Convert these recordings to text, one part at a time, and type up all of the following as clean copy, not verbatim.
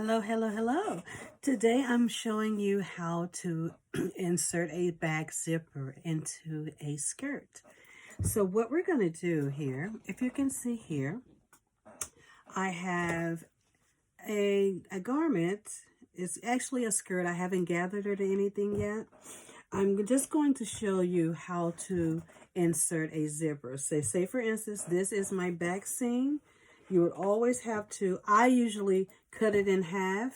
Hello, hello, hello. Today I'm showing you how to insert a back zipper into a skirt. So what we're going to do here, if you can see here, I have a garment. It's actually a skirt. I haven't gathered it or anything yet. I'm just going to show you how to insert a zipper. Say for instance, this is my back seam. You would always have to, I usually cut it in half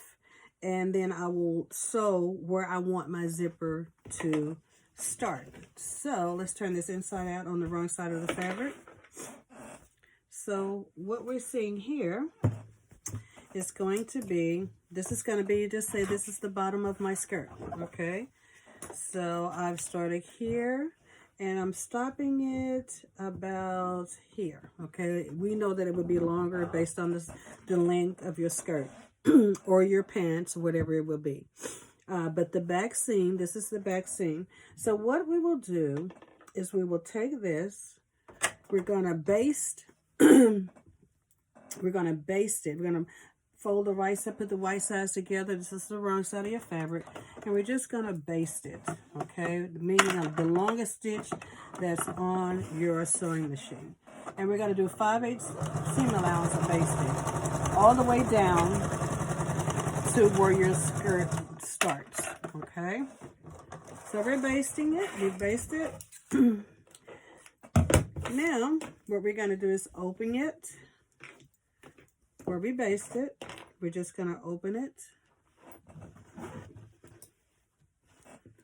and then I will sew where I want my zipper to start. So let's turn this inside out on the wrong side of the fabric. So what we're seeing here is going to be, this is going to be, just say this is the bottom of my skirt, okay? So I've started here and I'm stopping it about here, okay? We know that it would be longer based on the length of your skirt or your pants, whatever it will be. But the back seam, this is the back seam. So what we will do is we will take this, we're going to baste, we're going to baste it. We're going to fold the right side, put the white sides together. This is the wrong side of your fabric. And we're just going to baste it, okay? Meaning the longest stitch that's on your sewing machine. And we're going to do 5/8 seam allowance of basting all the way down to where your skirt starts, okay? So we're basting it. We baste it. Now, what we're going to do is open it. Where we baste it, we're just going to open it.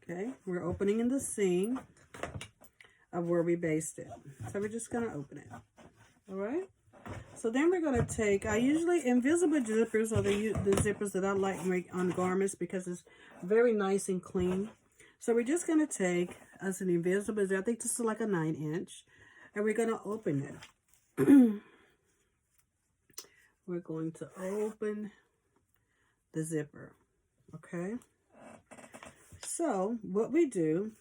Okay, we're opening in the seam of where we baste it. So we're just going to open it. All right. So then we're going to take, I usually, invisible zippers are the zippers that I like to make on garments because it's very nice and clean. So we're just going to take as an invisible zipper, I think this is like a 9-inch, and we're going to open it. We're going to open the zipper, okay? So what we do,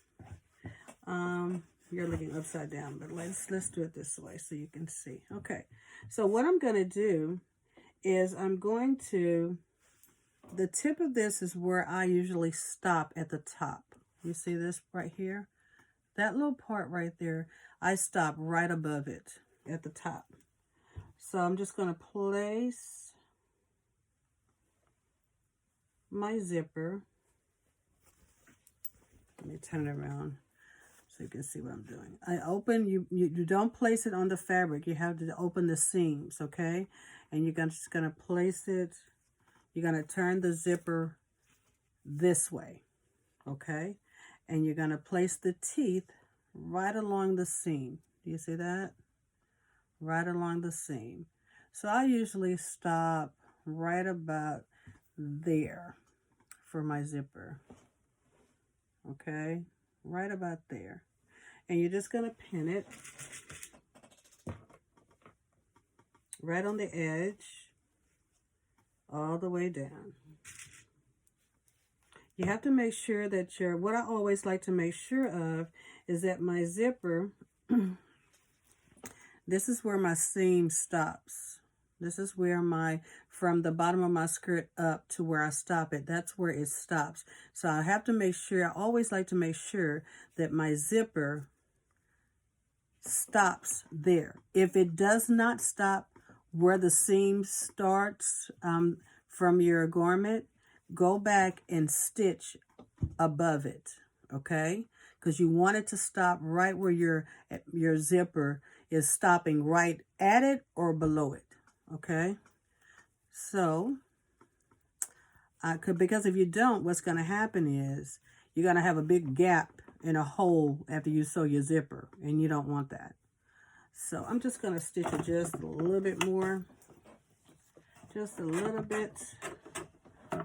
you're looking upside down, but let's do it this way so you can see. Okay, so what I'm going to do is I'm going to, the tip of this is where I usually stop at the top. You see this right here? That little part right there, I stop right above it at the top. So I'm just going to place my zipper. Let me turn it around so you can see what I'm doing. I open, you don't place it on the fabric. You have to open the seams, okay? And you're just going to place it, you're going to turn the zipper this way, okay? And you're going to place the teeth right along the seam. Do you see that? Right along the seam. So I usually stop right about there for my zipper. Okay, right about there. And you're just going to pin it right on the edge all the way down. You have to make sure that what I always like to make sure of is that my zipper this is where my seam stops. This is where from the bottom of my skirt up to where I stop it, that's where it stops. So I have to make sure, I always like to make sure that my zipper stops there. If it does not stop where the seam starts from your garment, go back and stitch above it, okay? Because you want it to stop right where your zipper is stopping, right at it or below it, okay? So, because if you don't, what's going to happen is you're going to have a big gap and a hole after you sew your zipper, and you don't want that. So I'm just going to stitch it just a little bit more, just a little bit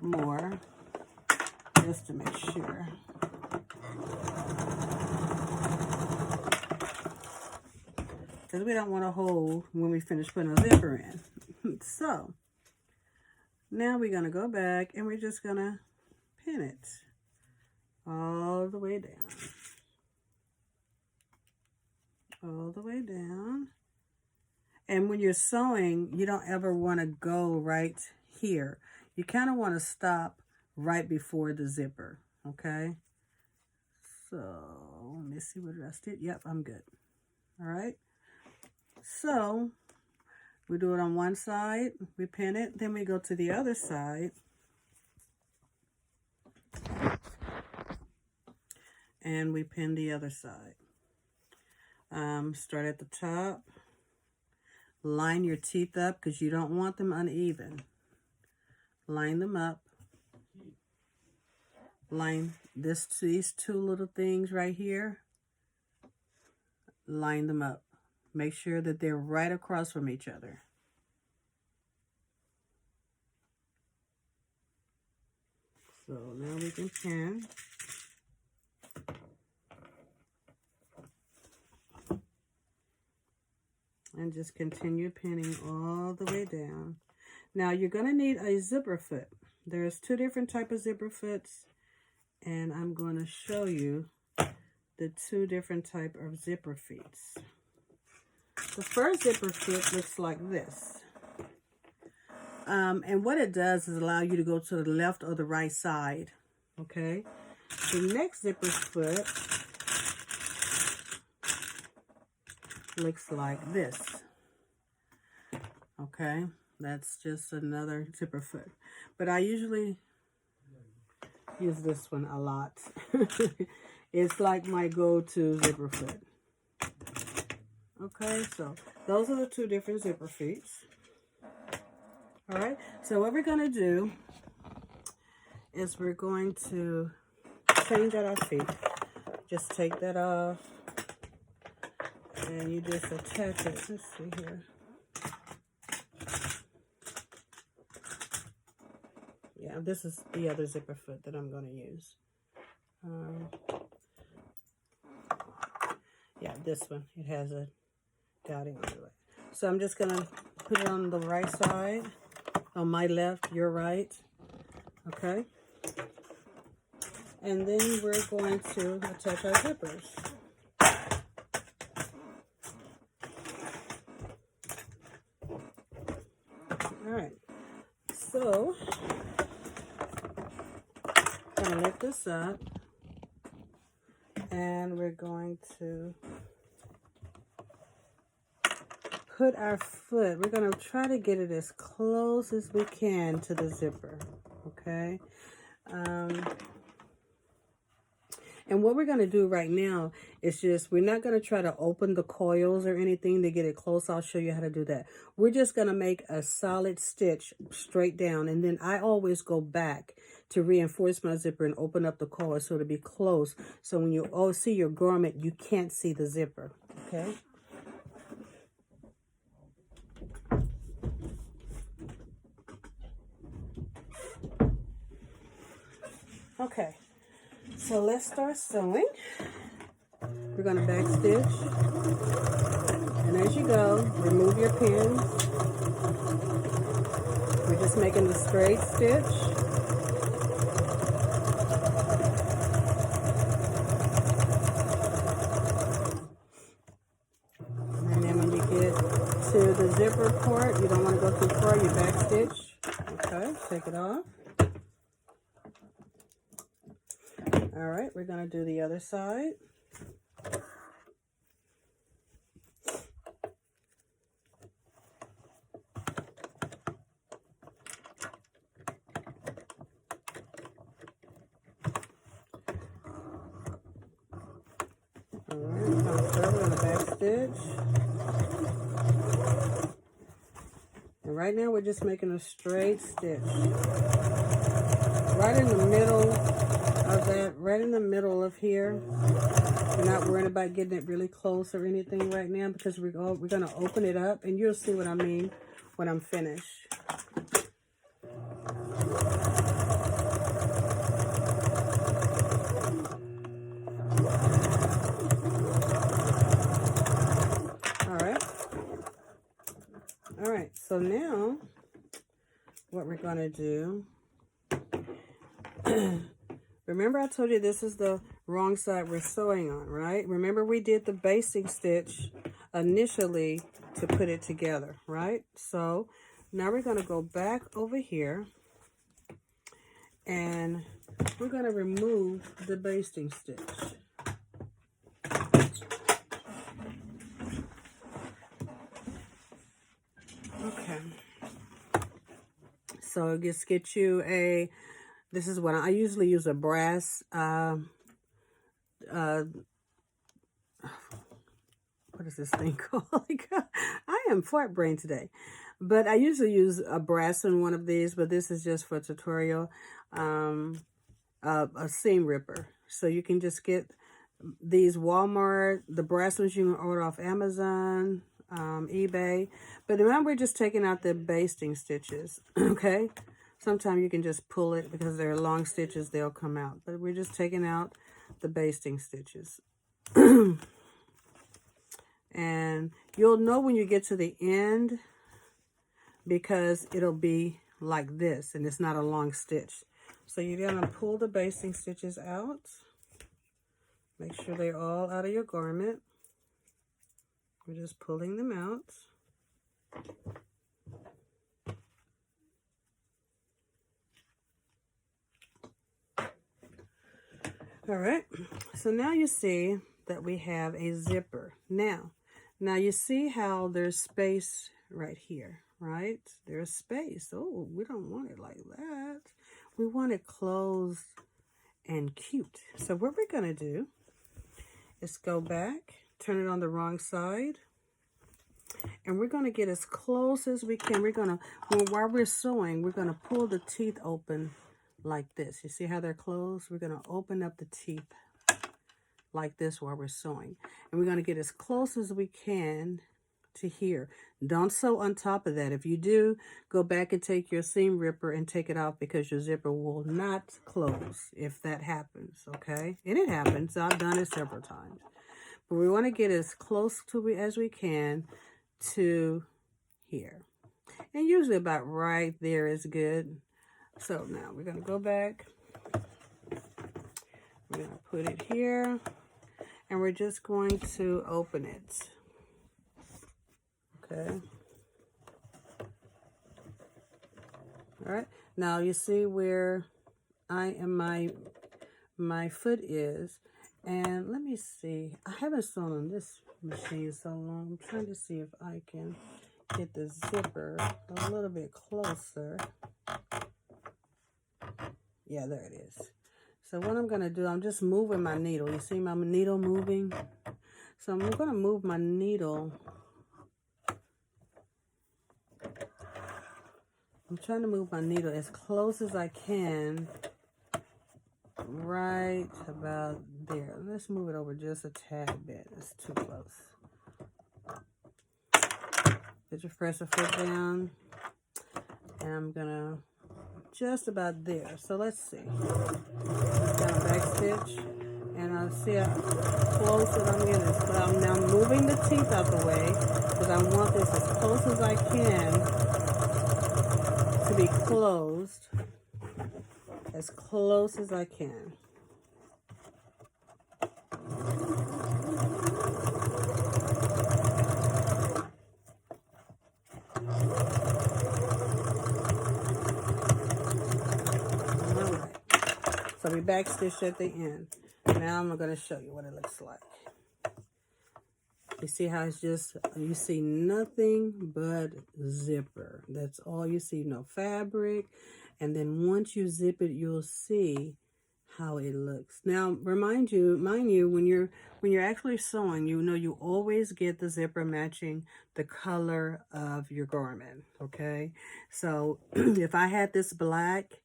more, just to make sure. Because we don't want a hole when we finish putting a zipper in. So, now we're going to go back and we're just going to pin it all the way down. All the way down. And when you're sewing, you don't ever want to go right here. you kind of want to stop right before the zipper, okay? So let me see what I did. Yep, I'm good. All right. So we do it on one side, we pin it, then we go to the other side. And we pin the other side. Start at the top. Line your teeth up because you don't want them uneven. Line them up. Line these two little things right here. Line them up. Make sure that they're right across from each other. So now we can pin. And just continue pinning all the way down. Now you're going to need a zipper foot. There's two different types of zipper foots, and I'm going to show you the two different types of zipper feet. The first zipper foot looks like this. And what it does is allow you to go to the left or the right side. Okay. The next zipper foot looks like this. Okay, that's just another zipper foot, but I usually use this one a lot. It's like my go-to zipper foot. Okay, so those are the two different zipper feet. All right, so what we're going to do is we're going to change out our feet. Just take that off. And you just attach it. Let's see here. Yeah, this is the other zipper foot that I'm going to use. Yeah, this one. It has a dotting on it. So I'm just going to put it on the right side. On my left, your right. Okay. And then we're going to attach our zippers. Alright, so I'm going to lift this up, and we're going to put our foot, we're going to try to get it as close as we can to the zipper, okay? And what we're going to do right now is just, we're not going to try to open the coils or anything to get it close. I'll show you how to do that. We're just going to make a solid stitch straight down. And then I always go back to reinforce my zipper and open up the coil so it'll be close. So when you see your garment, you can't see the zipper. Okay? Okay. So let's start sewing. We're going to back stitch. And as you go, remove your pins. We're just making the straight stitch. And then when you get to the zipper part, you don't want to go too far, you back stitch. Okay, take it off. All right, we're going to do the other side. All right, we're going to back stitch. And right now we're just making a straight stitch. Right in the middle of that, right in the middle of here. We're not worrying about getting it really close or anything right now because we're going to open it up, and you'll see what I mean when I'm finished. All right, so now what we're going to do, remember I told you this is the wrong side we're sewing on, right? Remember we did the basting stitch initially to put it together, right? So now we're going to go back over here And we're going to remove the basting stitch. Okay. So just get you a, this is what I usually use, a brass, what is this thing called? I am fart brain today. But I usually use a brass in one of these, but this is just for tutorial. A seam ripper. So you can just get these Walmart, the brass ones you can order off Amazon, eBay. But remember, we're just taking out the basting stitches, okay? Sometimes you can just pull it because they're long stitches, they'll come out. But we're just taking out the basting stitches. And you'll know when you get to the end because it'll be like this and it's not a long stitch. So you're going to pull the basting stitches out. Make sure they're all out of your garment. We're just pulling them out. All right, so now you see that we have a zipper. Now you see how there's space right here, right? There's space. Oh, we don't want it like that. We want it closed and cute. So what we're going to do is go back, turn it on the wrong side, and we're going to get as close as we can. We're going to, while we're sewing, we're going to pull the teeth open like this. You see how they're closed? We're going to open up the teeth like this while we're sewing. And we're going to get as close as we can to here. Don't sew on top of that. If you do, go back and take your seam ripper and take it off because your zipper will not close if that happens, okay? And it happens. I've done it several times. But we want to get as close to as we can to here. And usually about right there is good. So now we're going to go back. We're going to put it here. And we're just going to open it. Okay. All right. Now you see where I am, my foot is. And let me see. I haven't sewn on this machine so long. I'm trying to see if I can get the zipper a little bit closer. Yeah, there it is. So what I'm going to do, I'm just moving my needle. You see my needle moving? So I'm going to move my needle. I'm trying to move my needle as close as I can. Right about there. Let's move it over just a tad bit. It's too close. Put your presser foot down. And I'm going to just about there. So let's see. Down back stitch. And I'll see how close that I'm getting this. But I'm now moving the teeth out the way because I want this as close as I can to be closed. As close as I can. So we back stitched at the end. Now I'm going to show you what it looks like. You see how it's just, you see nothing but zipper. That's all you see, no fabric. And then once you zip it, you'll see how it looks. Now, mind you, when you're actually sewing, you know you always get the zipper matching the color of your garment, okay? So if I had this black,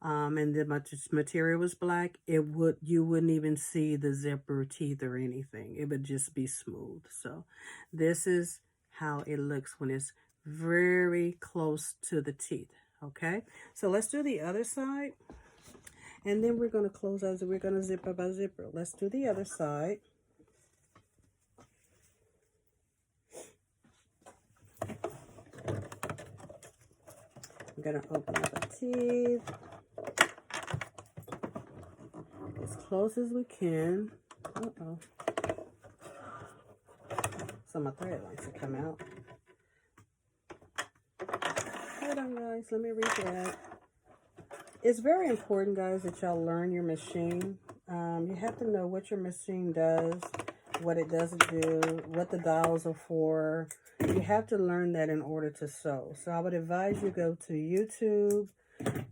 and the material was black, you wouldn't even see the zipper teeth or anything. It would just be smooth. So this is how it looks when it's very close to the teeth. Okay, so let's do the other side, and then we're going to close as we're going to zipper by zipper. Let's do the other side. I'm going to open up the teeth as close as we can. Uh-oh. So my thread likes to come out. Hold on, guys. Let me read that. It's very important, guys, that y'all learn your machine. You have to know what your machine does, what it doesn't do, what the dials are for. You have to learn that in order to sew. So I would advise you go to YouTube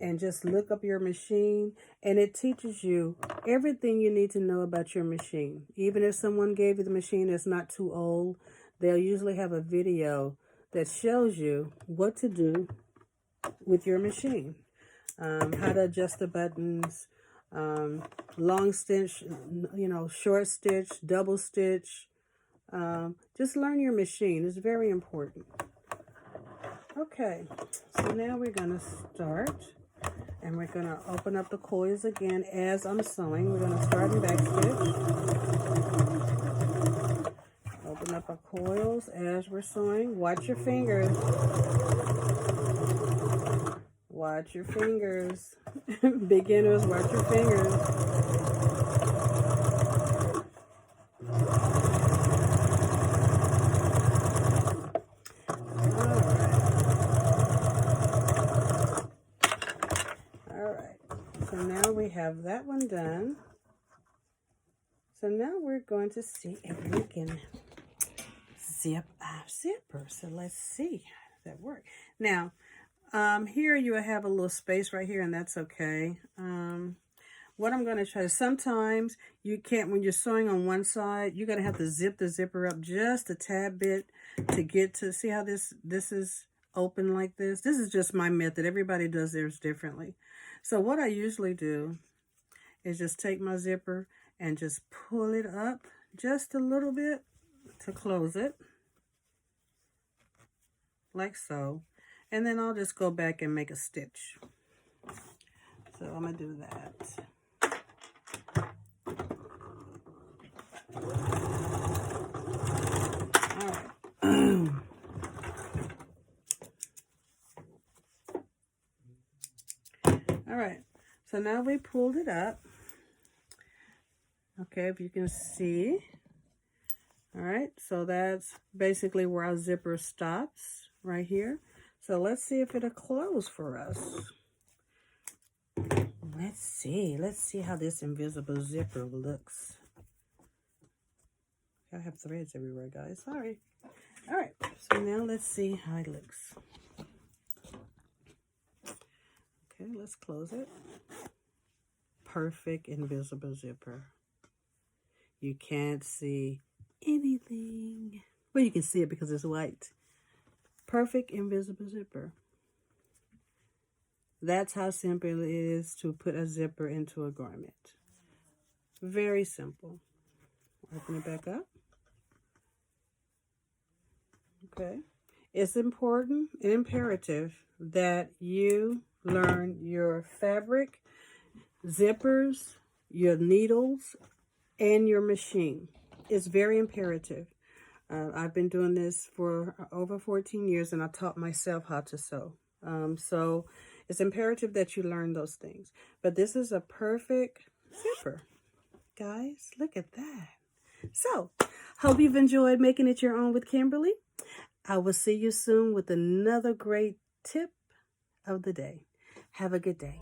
and just look up your machine, and it teaches you everything you need to know about your machine. Even if someone gave you the machine that's not too old, they'll usually have a video that shows you what to do with your machine. How to adjust the buttons, long stitch, short stitch, double stitch. Just learn your machine. It's very important. Okay, so now we're going to start, and we're going to open up the coils again as I'm sewing. We're going to start in backstitch. Open up our coils as we're sewing. Watch your fingers. Watch your fingers. Beginners, watch your fingers. So now we have that one done. So now we're going to see if we can zip our zipper. So let's see how does that work. Now, here you have a little space right here, and that's okay. What I'm going to try, sometimes you can't, when you're sewing on one side, you're going to have to zip the zipper up just a tad bit to get to, see how this is open like this? This is just my method. Everybody does theirs differently. So what I usually do is just take my zipper and just pull it up just a little bit to close it, like so. And then I'll just go back and make a stitch. So I'm going to do that. All right. All right, so now we pulled it up. Okay, if you can see. All right, so that's basically where our zipper stops, right here. So let's see if it'll close for us. Let's see how this invisible zipper looks. I have threads everywhere, guys, sorry. All right, so now let's see how it looks. Okay, let's close it. Perfect invisible zipper. You can't see anything. Well, you can see it because it's white. Perfect invisible zipper. That's how simple it is to put a zipper into a garment. Very simple. Open it back up. Okay. It's important and imperative that you learn your fabric, zippers, your needles, and your machine. It's very imperative. I've been doing this for over 14 years, and I taught myself how to sew. So it's imperative that you learn those things. But this is a perfect zipper. Guys, look at that. So, hope you've enjoyed making it your own with Kimberly. I will see you soon with another great tip of the day. Have a good day.